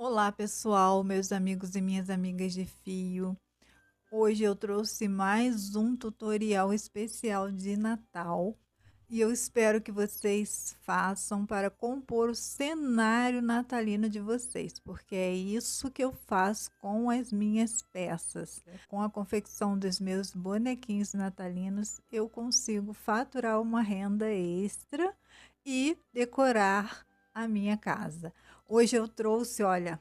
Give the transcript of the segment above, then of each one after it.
Olá, pessoal, meus amigos e minhas amigas de fio. Hoje eu trouxe mais um tutorial especial de Natal e eu espero que vocês façam para compor o cenário natalino de vocês, porque é isso que eu faço com as minhas peças. Com a confecção dos meus bonequinhos natalinos, eu consigo faturar uma renda extra e decorar a minha casa. Hoje eu trouxe, olha,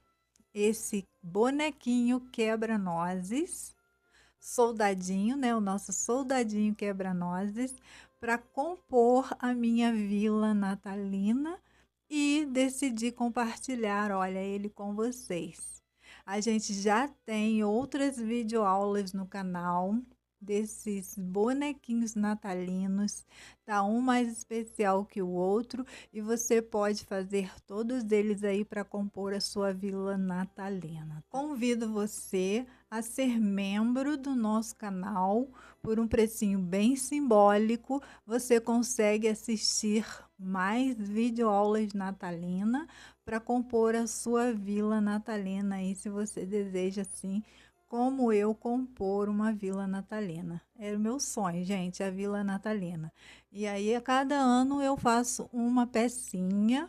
esse bonequinho quebra-nozes, soldadinho, né? O nosso soldadinho quebra-nozes, para compor a minha vila natalina e decidi compartilhar, olha, ele com vocês. A gente já tem outras videoaulas no canal desses bonequinhos natalinos, tá um mais especial que o outro e você pode fazer todos eles aí para compor a sua vila natalina. Convido você a ser membro do nosso canal por um precinho bem simbólico. Você consegue assistir mais videoaulas natalina para compor a sua vila natalina aí, se você deseja assim como eu compor uma vila natalina. Era o meu sonho, gente, a vila natalina. E aí, a cada ano eu faço uma pecinha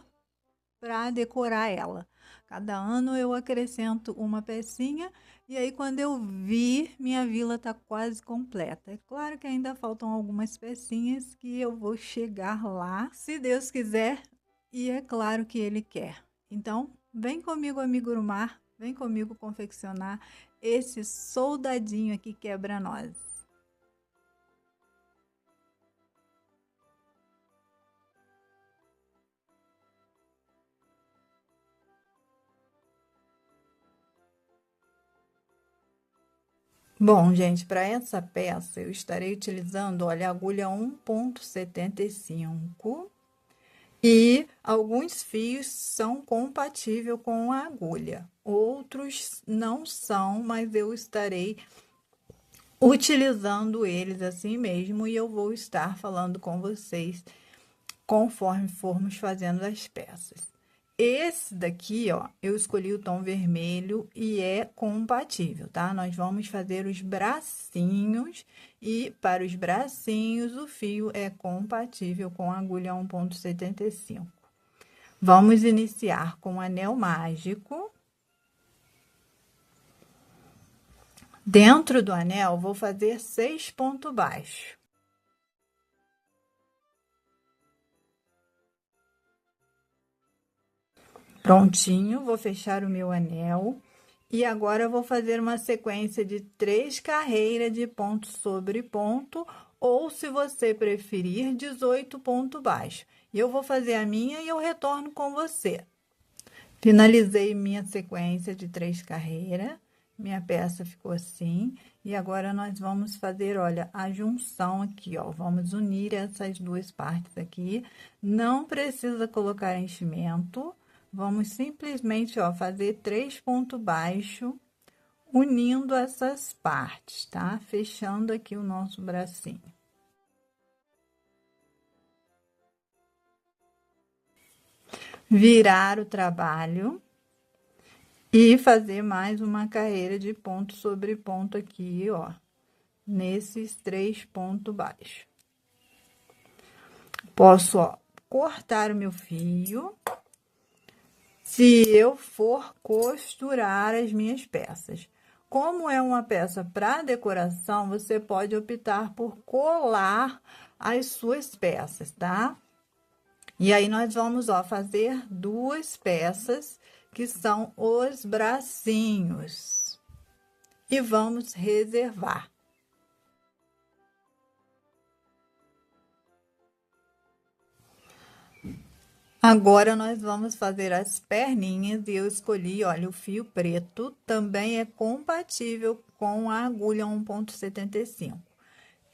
para decorar ela. Cada ano eu acrescento uma pecinha e aí quando eu vi, minha vila está quase completa. É claro que ainda faltam algumas pecinhas que eu vou chegar lá, se Deus quiser, e é claro que Ele quer. Então, vem comigo, amigo Urumar, vem comigo confeccionar esse soldadinho aqui quebra-nozes. Bom, gente, para essa peça eu estarei utilizando, olha, a agulha 1,75 e alguns fios são compatíveis com a agulha, outros não são, mas eu estarei utilizando eles assim mesmo e eu vou estar falando com vocês conforme formos fazendo as peças. Esse daqui, ó, eu escolhi o tom vermelho e é compatível, tá? Nós vamos fazer os bracinhos e para os bracinhos o fio é compatível com a agulha 1,75. Vamos iniciar com o anel mágico. Dentro do anel, vou fazer 6 pontos baixos. Prontinho, vou fechar o meu anel. E agora eu vou fazer uma sequência de 3 carreiras de ponto sobre ponto, ou se você preferir, 18 pontos baixos. E eu vou fazer a minha e eu retorno com você. Finalizei minha sequência de 3 carreiras, minha peça ficou assim. E agora nós vamos fazer, olha, a junção aqui, ó. Vamos unir essas duas partes aqui. Não precisa colocar enchimento. Vamos simplesmente, ó, fazer 3 pontos baixos, unindo essas partes, tá? Fechando aqui o nosso bracinho. Virar o trabalho e fazer mais uma carreira de ponto sobre ponto aqui, ó, nesses 3 pontos baixos. Posso, ó, cortar o meu fio se eu for costurar as minhas peças. Como é uma peça para decoração, você pode optar por colar as suas peças, tá? E aí, nós vamos, ó, fazer 2 peças, que são os bracinhos. E vamos reservar. Agora, nós vamos fazer as perninhas e eu escolhi, olha, o fio preto também é compatível com a agulha 1,75.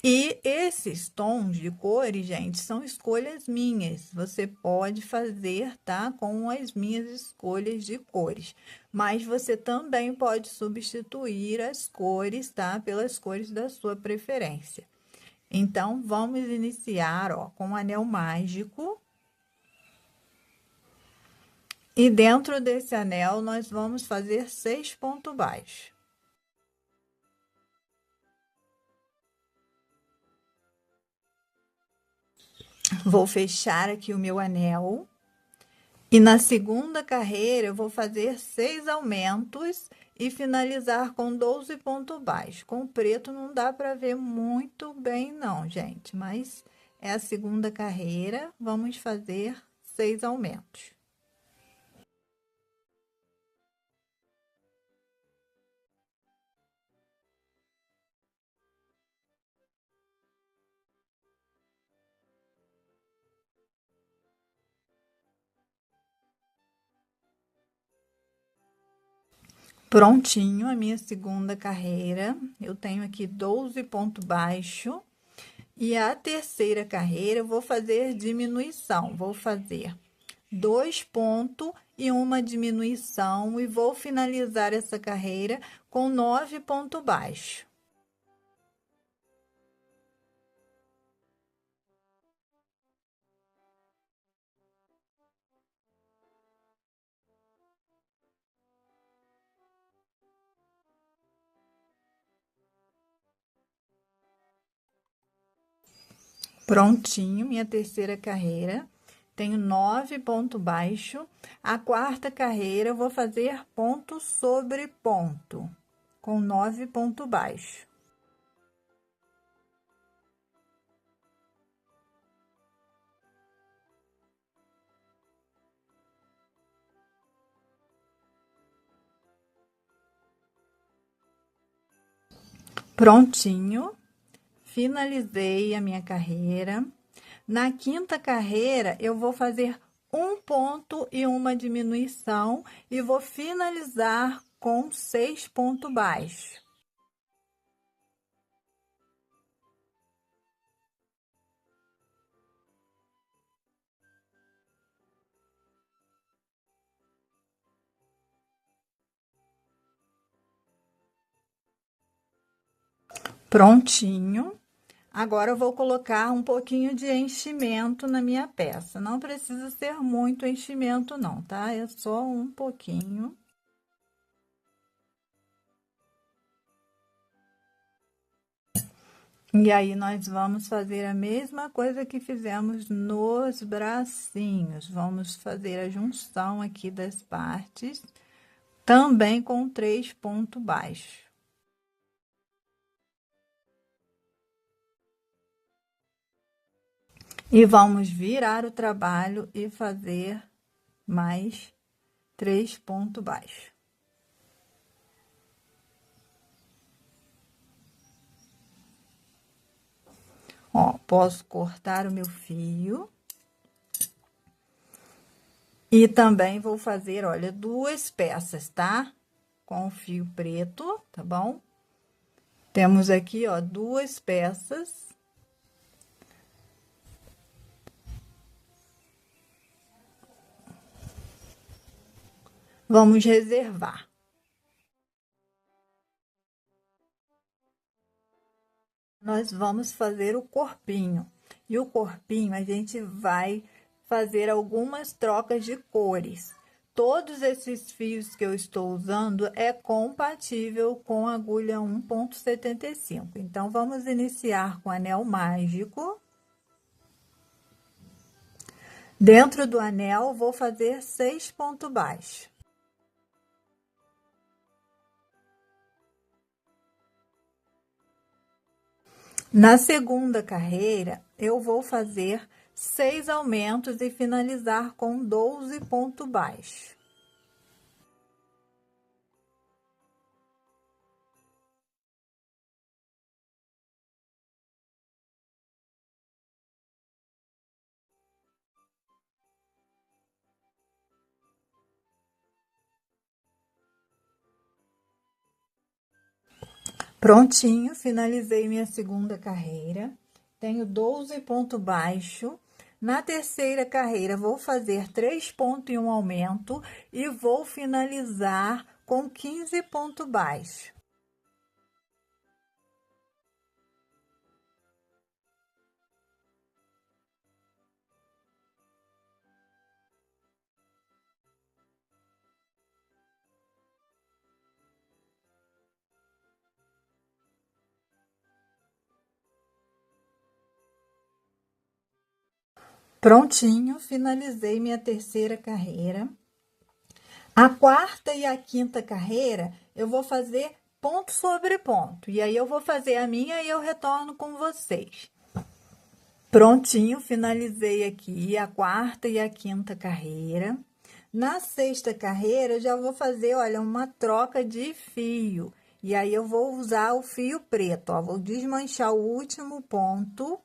E esses tons de cores, gente, são escolhas minhas. Você pode fazer, tá? Com as minhas escolhas de cores. Mas você também pode substituir as cores, tá? Pelas cores da sua preferência. Então, vamos iniciar, ó, com o anel mágico. E dentro desse anel, nós vamos fazer 6 pontos baixos. Vou fechar aqui o meu anel. E na segunda carreira, eu vou fazer 6 aumentos e finalizar com 12 pontos baixos. Com o preto não dá para ver muito bem não, gente, mas é a segunda carreira, vamos fazer 6 aumentos. Prontinho a minha segunda carreira, eu tenho aqui 12 pontos baixos. E a terceira carreira eu vou fazer diminuição, vou fazer 2 pontos e uma diminuição e vou finalizar essa carreira com 9 pontos baixos. Prontinho, minha terceira carreira. Tenho 9 pontos baixos. A quarta carreira eu vou fazer ponto sobre ponto, com 9 pontos baixos. Prontinho, finalizei a minha carreira. Na quinta carreira, eu vou fazer um ponto e uma diminuição e vou finalizar com 6 pontos baixos. Prontinho. Agora eu vou colocar um pouquinho de enchimento na minha peça. Não precisa ser muito enchimento não, tá? É só um pouquinho. E aí, nós vamos fazer a mesma coisa que fizemos nos bracinhos. Vamos fazer a junção aqui das partes, também com 3 pontos baixos. E vamos virar o trabalho e fazer mais 3 pontos baixos. Ó, posso cortar o meu fio. E também vou fazer, olha, 2 peças, tá? Com o fio preto, tá bom? Temos aqui, ó, 2 peças. Vamos reservar. Nós vamos fazer o corpinho. E o corpinho a gente vai fazer algumas trocas de cores. Todos esses fios que eu estou usando é compatível com a agulha 1,75. Então, vamos iniciar com anel mágico. Dentro do anel, vou fazer 6 pontos baixos. Na segunda carreira, eu vou fazer 6 aumentos e finalizar com 12 pontos baixos. Prontinho, finalizei minha segunda carreira. Tenho 12 pontos baixos. Na terceira carreira, vou fazer 3 pontos e um aumento e vou finalizar com 15 pontos baixos. Prontinho, finalizei minha terceira carreira. A quarta e a quinta carreira, eu vou fazer ponto sobre ponto. E aí, eu vou fazer a minha e eu retorno com vocês. Prontinho, finalizei aqui a quarta e a quinta carreira. Na sexta carreira, eu já vou fazer, olha, uma troca de fio. E aí, eu vou usar o fio preto, ó. Vou desmanchar o último ponto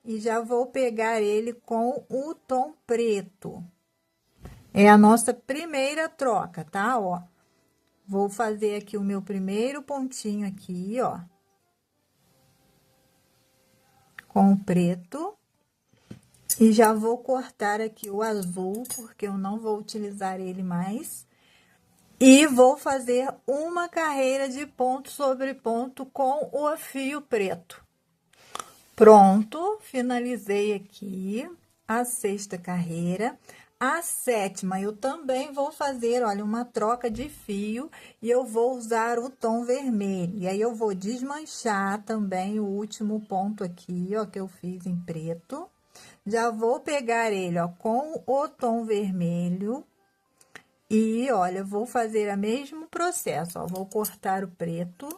e já vou pegar ele com o tom preto. É a nossa primeira troca, tá? Ó, vou fazer aqui o meu primeiro pontinho aqui, ó. Com o preto. E já vou cortar aqui o azul, porque eu não vou utilizar ele mais. E vou fazer uma carreira de ponto sobre ponto com o fio preto. Pronto, finalizei aqui a sexta carreira. A sétima, eu também vou fazer, olha, uma troca de fio e eu vou usar o tom vermelho. E aí, eu vou desmanchar também o último ponto aqui, ó, que eu fiz em preto. Já vou pegar ele, ó, com o tom vermelho. E, olha, vou fazer o mesmo processo, ó, vou cortar o preto,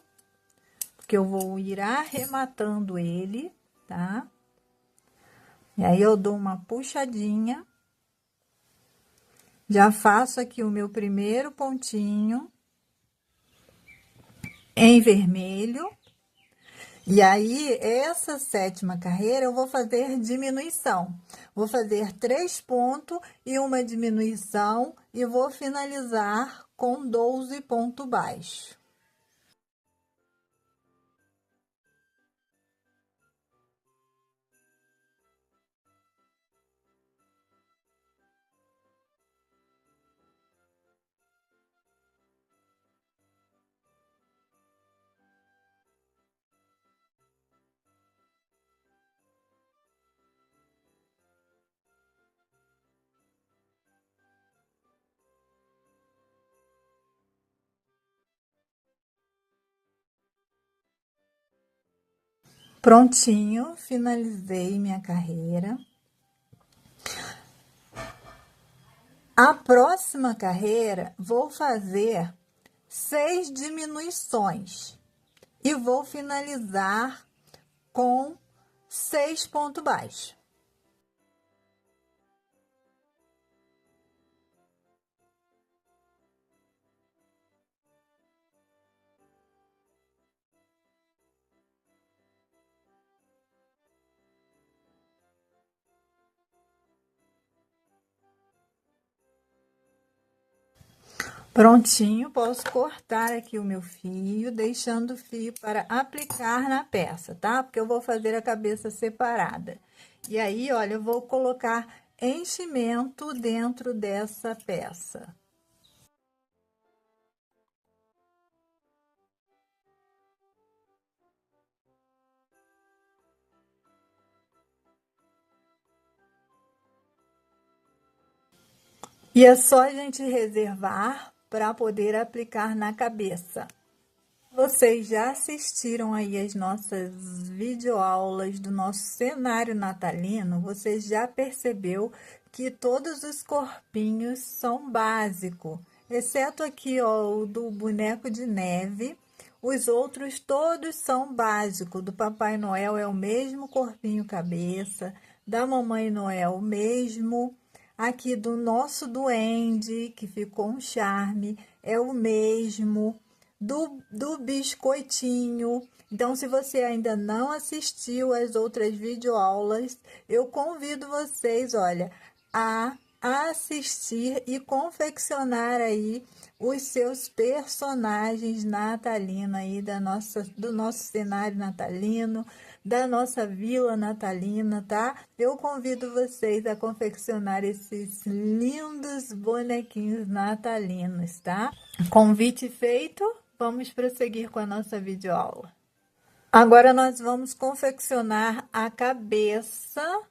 porque eu vou ir arrematando ele, tá? E aí, eu dou uma puxadinha. Já faço aqui o meu primeiro pontinho em vermelho. E aí, essa sétima carreira, eu vou fazer diminuição. Vou fazer 3 pontos e uma diminuição e vou finalizar com 12 pontos baixos. Prontinho, finalizei minha carreira. A próxima carreira, vou fazer 6 diminuições e vou finalizar com 6 pontos baixos. Prontinho, posso cortar aqui o meu fio, deixando o fio para aplicar na peça, tá? Porque eu vou fazer a cabeça separada. E aí, olha, eu vou colocar enchimento dentro dessa peça. E é só a gente reservar para poder aplicar na cabeça. Vocês já assistiram aí as nossas videoaulas do nosso cenário natalino? Você já percebeu que todos os corpinhos são básicos, exceto aqui, ó, o do boneco de neve. Os outros todos são básicos. Do Papai Noel é o mesmo corpinho cabeça, da Mamãe Noel o mesmo. Aqui do nosso duende, que ficou um charme, é o mesmo. Do biscoitinho. Então, se você ainda não assistiu às outras videoaulas, eu convido vocês, olha, a assistir e confeccionar aí os seus personagens natalinos aí do nosso cenário natalino, da nossa vila natalina, tá? Eu convido vocês a confeccionar esses lindos bonequinhos natalinos, tá? Convite feito, vamos prosseguir com a nossa videoaula. Agora, nós vamos confeccionar a cabeça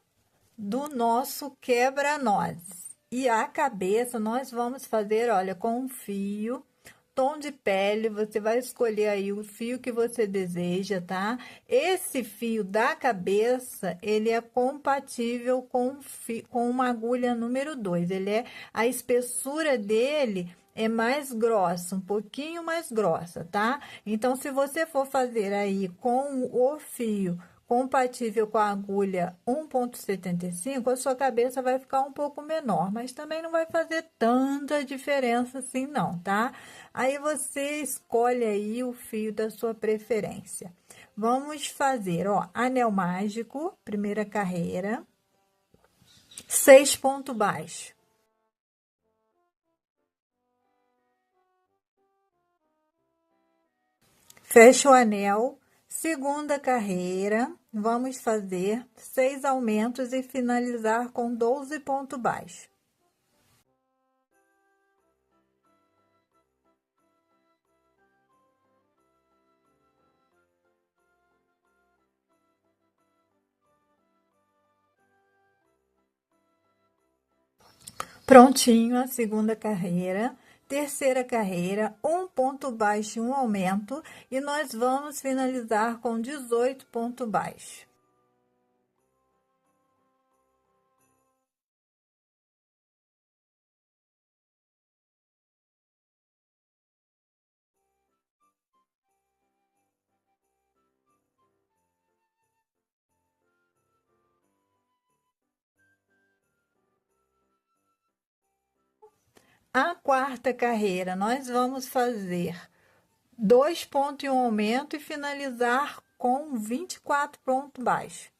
do nosso quebra-nozes. E a cabeça nós vamos fazer, olha, com um fio tom de pele, você vai escolher aí o fio que você deseja, tá? Esse fio da cabeça, ele é compatível com uma agulha número 2. A espessura dele é mais grossa, um pouquinho mais grossa, tá? Então, se você for fazer aí com o fio compatível com a agulha 1,75, a sua cabeça vai ficar um pouco menor, mas também não vai fazer tanta diferença assim não, tá? Aí você escolhe aí o fio da sua preferência. Vamos fazer, ó, anel mágico, primeira carreira, 6 pontos baixos. Fecha o anel, segunda carreira, vamos fazer 6 aumentos e finalizar com 12 pontos baixos. Prontinho a segunda carreira. Terceira carreira, um ponto baixo e um aumento, e nós vamos finalizar com 18 pontos baixos. A quarta carreira, nós vamos fazer 2 pontos e um aumento e finalizar com 24 pontos baixos.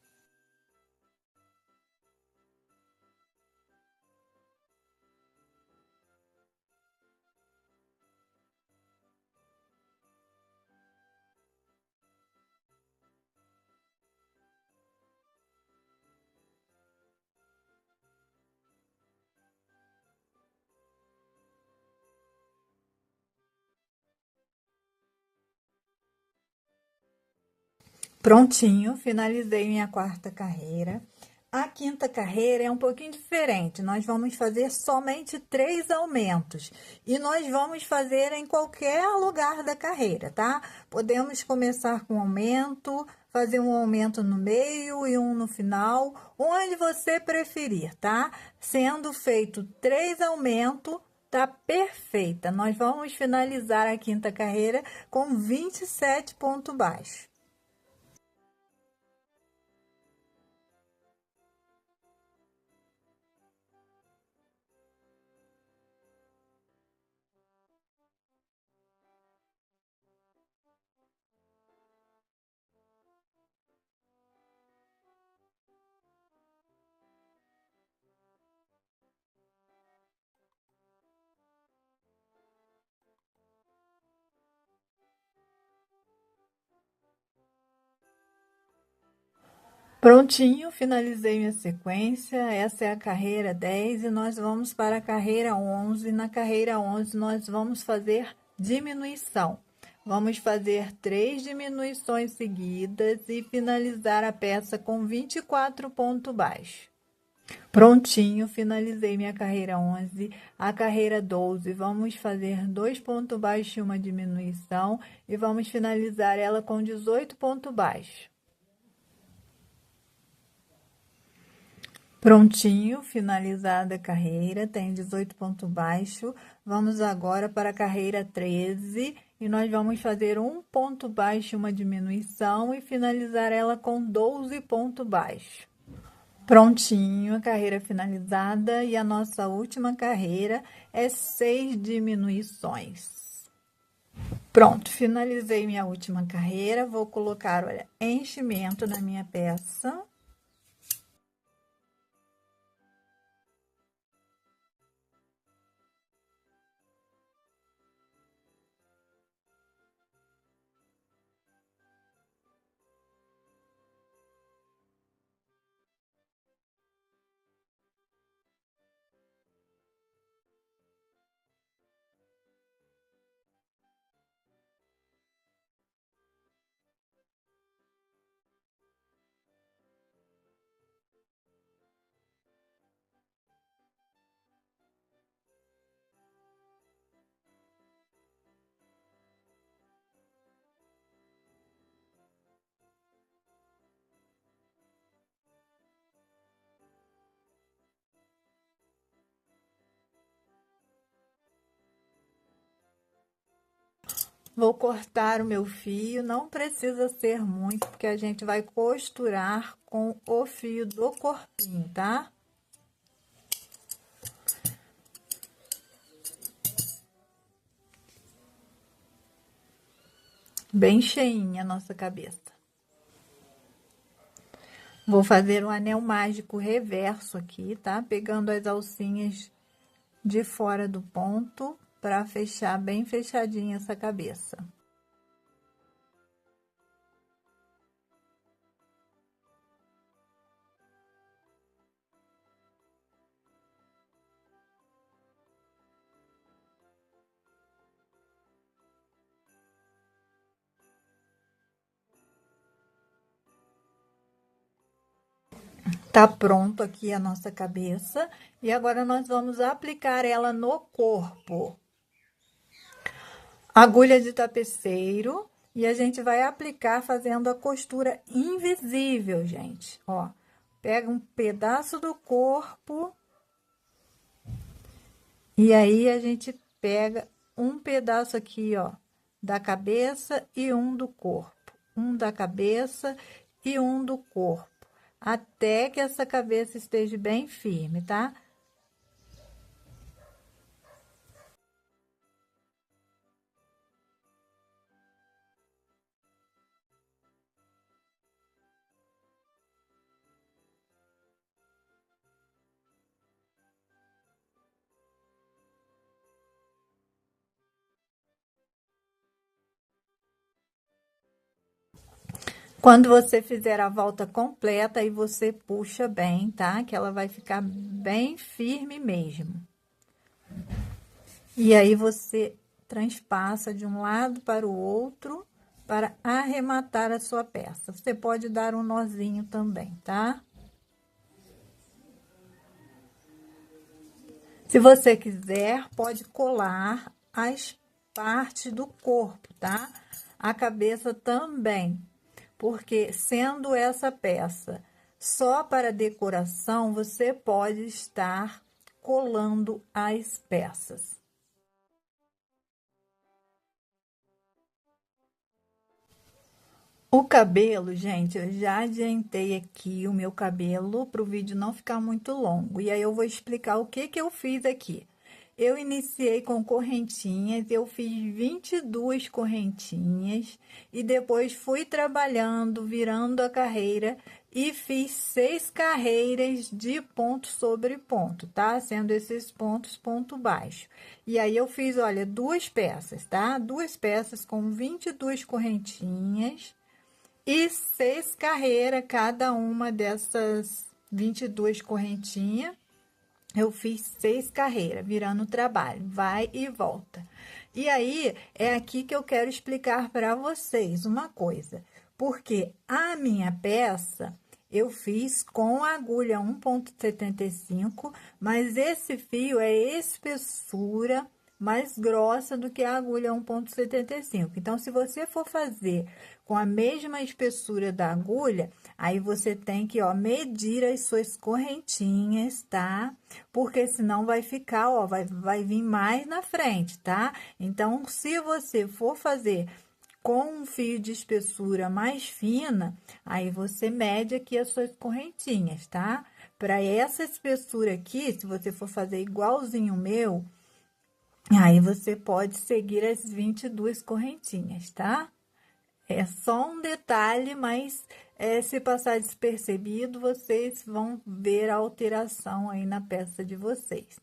Prontinho, finalizei minha quarta carreira. A quinta carreira é um pouquinho diferente. Nós vamos fazer somente 3 aumentos e nós vamos fazer em qualquer lugar da carreira, tá? Podemos começar com aumento, fazer um aumento no meio e um no final, onde você preferir, tá? Sendo feito 3 aumentos, tá perfeita. Nós vamos finalizar a quinta carreira com 27 pontos baixos. Prontinho, finalizei minha sequência. Essa é a carreira 10 e nós vamos para a carreira 11. Na carreira 11, nós vamos fazer diminuição. Vamos fazer 3 diminuições seguidas e finalizar a peça com 24 pontos baixos. Prontinho, finalizei minha carreira 11. A carreira 12, vamos fazer 2 pontos baixos e uma diminuição e vamos finalizar ela com 18 pontos baixos. Prontinho, finalizada a carreira, tem 18 pontos baixos. Vamos agora para a carreira 13 e nós vamos fazer um ponto baixo, uma diminuição e finalizar ela com 12 pontos baixos. Prontinho, a carreira finalizada e a nossa última carreira é 6 diminuições. Pronto, finalizei minha última carreira, vou colocar, olha, enchimento na minha peça. Vou cortar o meu fio, não precisa ser muito, porque a gente vai costurar com o fio do corpinho, tá? Bem cheinha a nossa cabeça. Vou fazer um anel mágico reverso aqui, tá? Pegando as alcinhas de fora do ponto para fechar bem fechadinha essa cabeça. Tá pronto aqui a nossa cabeça e agora nós vamos aplicar ela no corpo. Agulha de tapeceiro e a gente vai aplicar fazendo a costura invisível, gente. Ó, pega um pedaço do corpo e aí a gente pega um pedaço aqui, ó, da cabeça e um do corpo. Um da cabeça e um do corpo. Até que essa cabeça esteja bem firme, tá? Quando você fizer a volta completa, aí você puxa bem, tá? Que ela vai ficar bem firme mesmo. E aí você transpassa de um lado para o outro para arrematar a sua peça. Você pode dar um nozinho também, tá? Se você quiser, pode colar as partes do corpo, tá? A cabeça também, porque sendo essa peça só para decoração, você pode estar colando as peças. O cabelo, gente, eu já adiantei aqui o meu cabelo para o vídeo não ficar muito longo. E aí eu vou explicar o que que eu fiz aqui. Eu iniciei com correntinhas, eu fiz 22 correntinhas e depois fui trabalhando, virando a carreira e fiz 6 carreiras de ponto sobre ponto, tá? Sendo esses pontos ponto baixo. E aí eu fiz, olha, duas peças, tá? Duas peças com 22 correntinhas e 6 carreiras cada uma dessas 22 correntinhas. Eu fiz 6 carreiras, virando o trabalho, vai e volta. E aí, é aqui que eu quero explicar para vocês uma coisa. Porque a minha peça, eu fiz com a agulha 1,75, mas esse fio é espessura mais grossa do que a agulha 1,75. Então, se você for fazer com a mesma espessura da agulha, aí você tem que, ó, medir as suas correntinhas, tá? Porque senão vai ficar, ó, vai vir mais na frente, tá? Então, se você for fazer com um fio de espessura mais fina, aí você mede aqui as suas correntinhas, tá? Para essa espessura aqui, se você for fazer igualzinho o meu, aí você pode seguir as 22 correntinhas, tá? É só um detalhe, mas se passar despercebido, vocês vão ver a alteração aí na peça de vocês.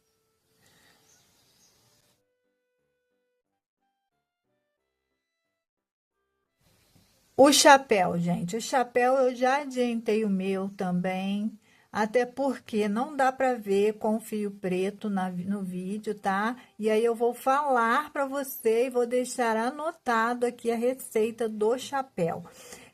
O chapéu, gente, o chapéu eu já adiantei o meu também, até porque não dá para ver com fio preto no vídeo, tá? E aí eu vou falar para você e vou deixar anotado aqui a receita do chapéu.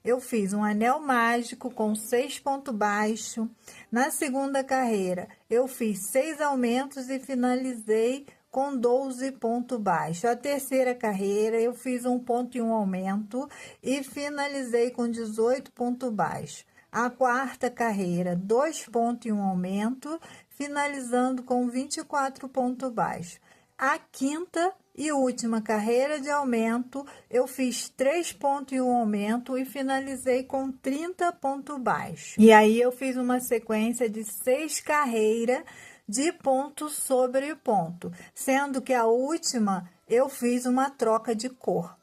Eu fiz um anel mágico com 6 pontos baixos. Na segunda carreira, eu fiz 6 aumentos e finalizei com 12 pontos baixos. A terceira carreira, eu fiz um ponto e um aumento e finalizei com 18 pontos baixos. A quarta carreira, 2 pontos e um aumento, finalizando com 24 pontos baixos. A quinta e última carreira de aumento, eu fiz 3 pontos e um aumento e finalizei com 30 pontos baixos. E aí eu fiz uma sequência de 6 carreiras de ponto sobre ponto, sendo que a última eu fiz uma troca de cor.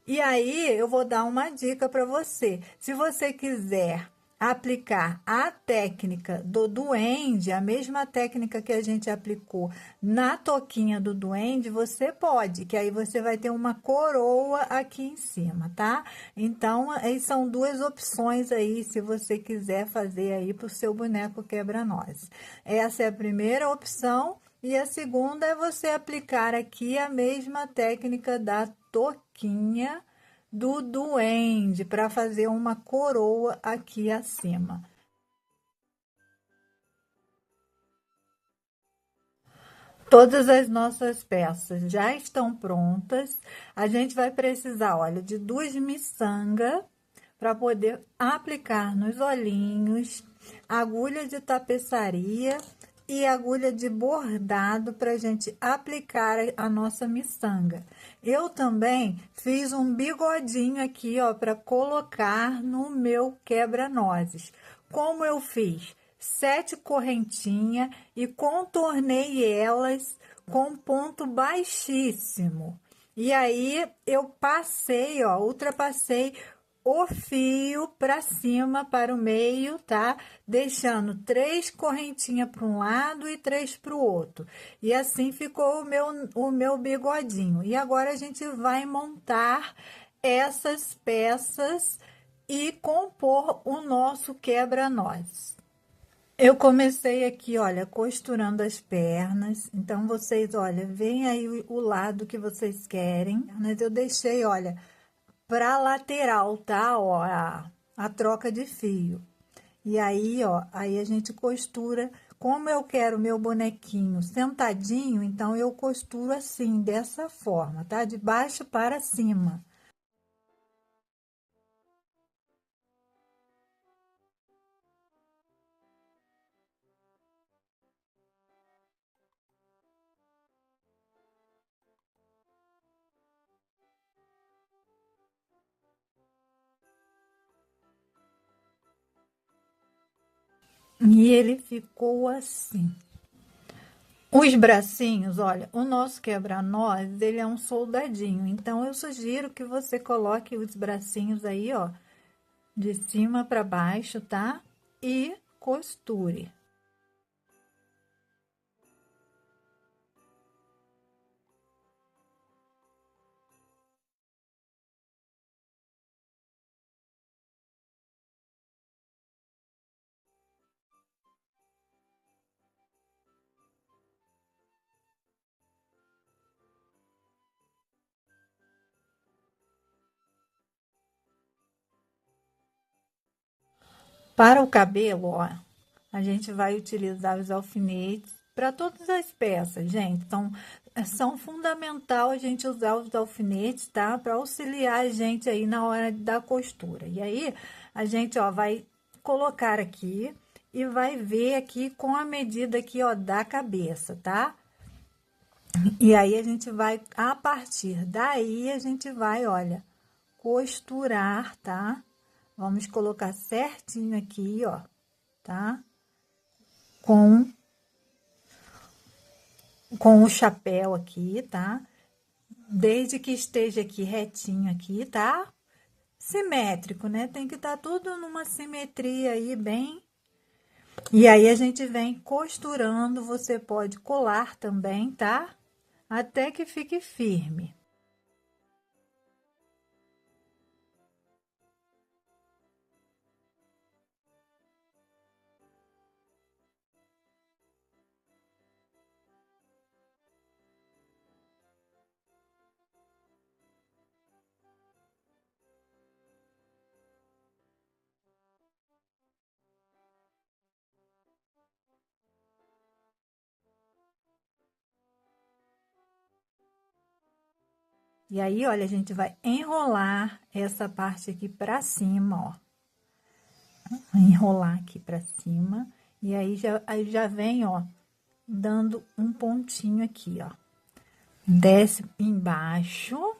E aí eu vou dar uma dica para você. Se você quiser aplicar a técnica do duende, a mesma técnica que a gente aplicou na toquinha do duende, você pode, que aí você vai ter uma coroa aqui em cima, tá? Então, aí são duas opções aí, se você quiser fazer aí pro seu boneco quebra-nozes. Essa é a primeira opção. E a segunda é você aplicar aqui a mesma técnica da toquinha do duende para fazer uma coroa aqui acima. Todas as nossas peças já estão prontas. A gente vai precisar, olha, de 2 miçangas para poder aplicar nos olhinhos, agulha de tapeçaria e agulha de bordado para a gente aplicar a nossa miçanga. Eu também fiz um bigodinho aqui, ó, para colocar no meu quebra-nozes. Como eu fiz? 7 correntinhas e contornei elas com ponto baixíssimo. E aí eu passei, ó, ultrapassei o fio para cima, para o meio, tá? Deixando 3 correntinhas para um lado e 3 para o outro. E assim ficou o meu bigodinho. E agora a gente vai montar essas peças e compor o nosso quebra-nozes. Eu comecei aqui, olha, costurando as pernas. Então, vocês, olha, vem aí o lado que vocês querem. Mas eu deixei, olha, para lateral, tá? Ó, a troca de fio. E aí, ó, aí a gente costura. Como eu quero meu bonequinho sentadinho, então eu costuro assim, dessa forma, tá? De baixo para cima. E ele ficou assim. Os bracinhos, olha, o nosso quebra-nozes, ele é um soldadinho, então eu sugiro que você coloque os bracinhos aí, ó, de cima para baixo, tá? E costure. Para o cabelo, ó, a gente vai utilizar os alfinetes para todas as peças, gente. Então, são fundamental a gente usar os alfinetes, tá? Para auxiliar a gente aí na hora da costura. E aí, a gente, ó, vai colocar aqui e vai ver aqui com a medida aqui, ó, da cabeça, tá? E aí, a gente vai, a partir daí, a gente vai, olha, costurar, tá? Vamos colocar certinho aqui, ó, tá? Com o chapéu aqui, tá? Desde que esteja aqui retinho aqui, tá? Simétrico, né? Tem que estar tudo numa simetria aí bem. E aí a gente vem costurando, você pode colar também, tá? Até que fique firme. E aí, olha, a gente vai enrolar essa parte aqui pra cima, ó. Enrolar aqui pra cima. E aí já vem, ó, dando um pontinho aqui, ó. desce embaixo.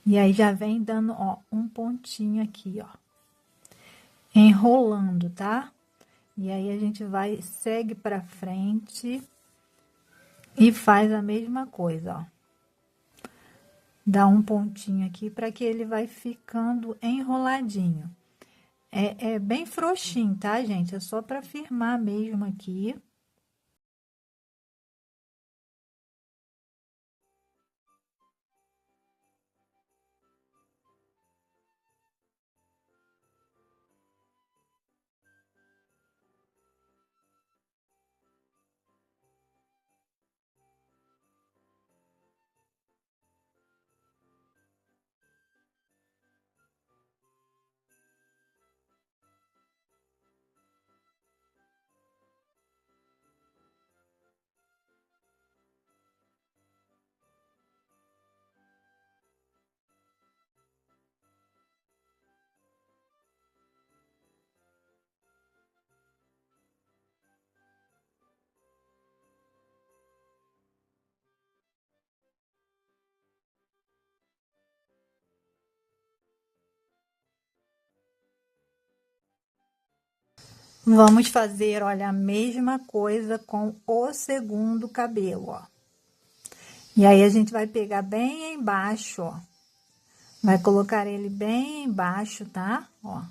E aí já vem dando, ó, um pontinho aqui, ó. Enrolando, tá? E aí a gente vai, segue pra frente e faz a mesma coisa, ó. Dá um pontinho aqui para que ele vai ficando enroladinho. É bem frouxinho, tá, gente? É só para firmar mesmo aqui. Vamos fazer, olha, a mesma coisa com o segundo cabelo, ó. E aí a gente vai pegar bem embaixo, ó. Vai colocar ele bem embaixo, tá? Ó.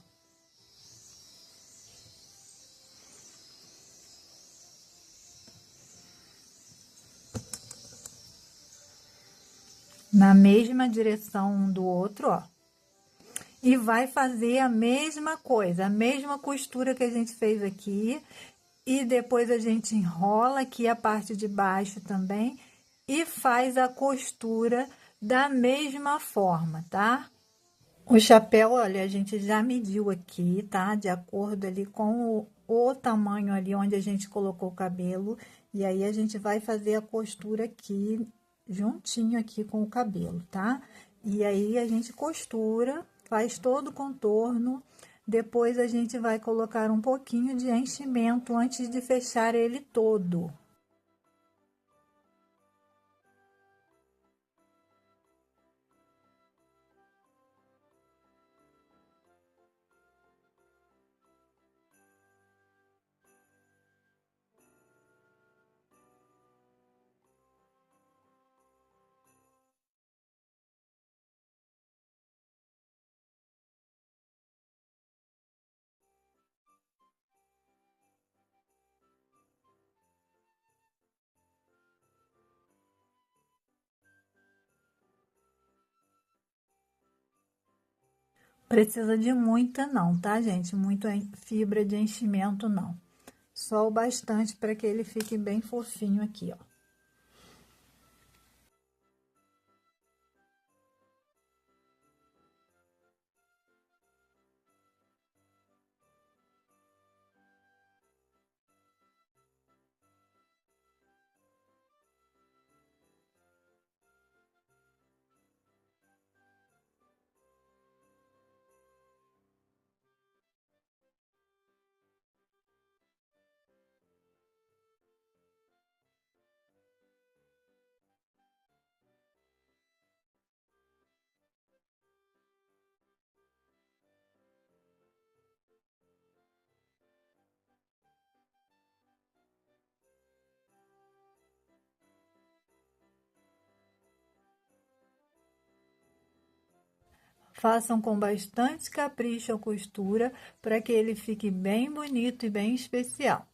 Na mesma direção um do outro, ó. E vai fazer a mesma coisa, a mesma costura que a gente fez aqui. E depois a gente enrola aqui a parte de baixo também e faz a costura da mesma forma, tá? O chapéu, olha, a gente já mediu aqui, tá? De acordo ali com o tamanho ali onde a gente colocou o cabelo. E aí a gente vai fazer a costura aqui, juntinho aqui com o cabelo, tá? E aí a gente costura, faz todo o contorno. Depois a gente vai colocar um pouquinho de enchimento antes de fechar ele todo. Precisa de muita não, tá, gente? Muito fibra de enchimento não. Só o bastante para que ele fique bem fofinho aqui, ó. Façam com bastante capricho a costura para que ele fique bem bonito e bem especial.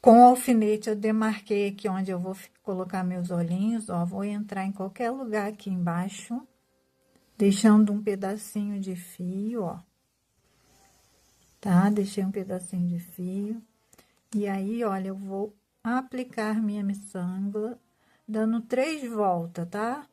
Com o alfinete eu demarquei aqui onde eu vou colocar meus olhinhos, ó, vou entrar em qualquer lugar aqui embaixo, deixando um pedacinho de fio, ó. Tá? Deixei um pedacinho de fio. E aí, olha, eu vou aplicar minha miçanga, dando 3 voltas, tá?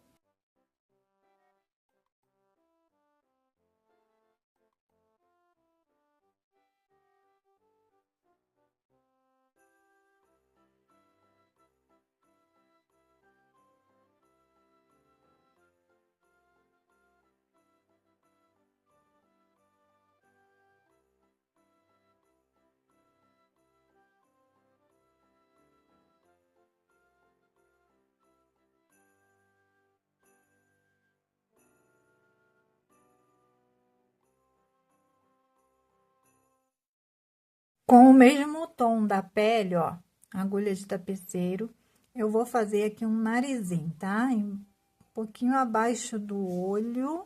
Com o mesmo tom da pele, ó, agulha de tapeceiro, eu vou fazer aqui um narizinho, tá? Um pouquinho abaixo do olho,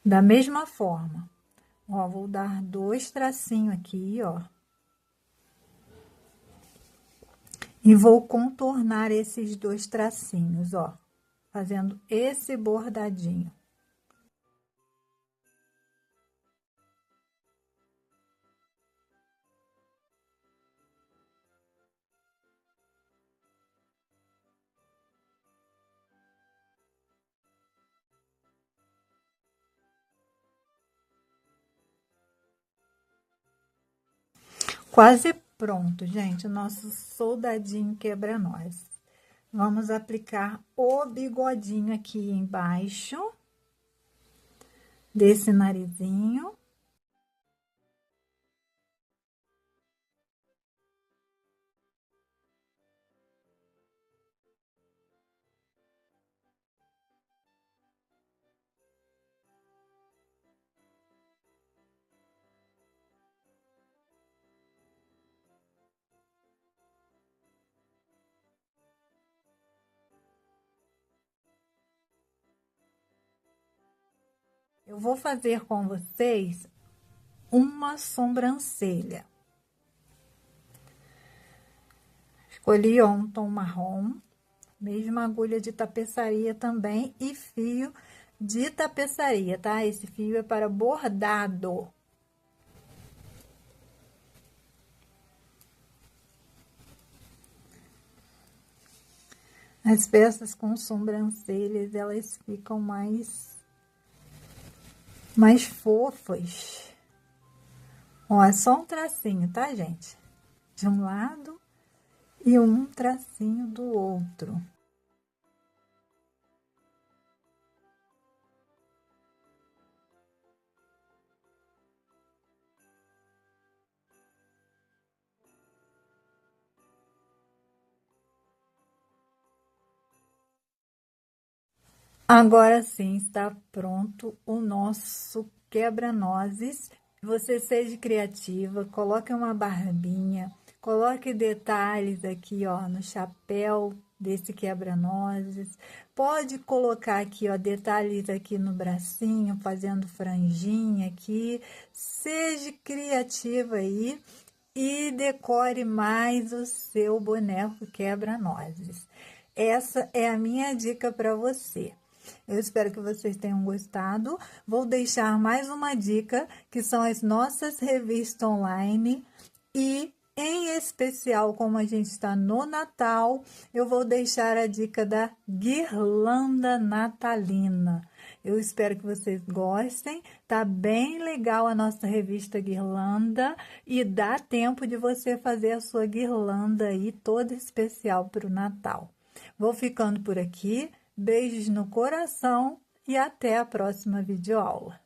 da mesma forma. Ó, vou dar 2 tracinhos aqui, ó. E vou contornar esses 2 tracinhos, ó, fazendo esse bordadinho. Quase pronto, gente, o nosso soldadinho quebra-nós. Vamos aplicar o bigodinho aqui embaixo desse narizinho. Eu vou fazer com vocês uma sobrancelha. Escolhi, ó, um tom marrom, mesma agulha de tapeçaria também e fio de tapeçaria, tá? Esse fio é para bordado. As peças com sobrancelhas, elas ficam mais fofas. Ó, é só um tracinho, tá, gente? De um lado e um tracinho do outro. Agora sim está pronto o nosso quebra-nozes. Você seja criativa, coloque uma barbinha, coloque detalhes aqui, ó, no chapéu desse quebra-nozes. Pode colocar aqui, ó, detalhes aqui no bracinho, fazendo franjinha aqui. Seja criativa aí e decore mais o seu boneco quebra-nozes. Essa é a minha dica para você. Eu espero que vocês tenham gostado. Vou deixar mais uma dica, que são as nossas revistas online e, em especial, como a gente está no Natal, eu vou deixar a dica da guirlanda natalina. Eu espero que vocês gostem. Tá bem legal a nossa revista Guirlanda e dá tempo de você fazer a sua guirlanda aí toda especial para o Natal. Vou ficando por aqui. Beijos no coração e até a próxima videoaula.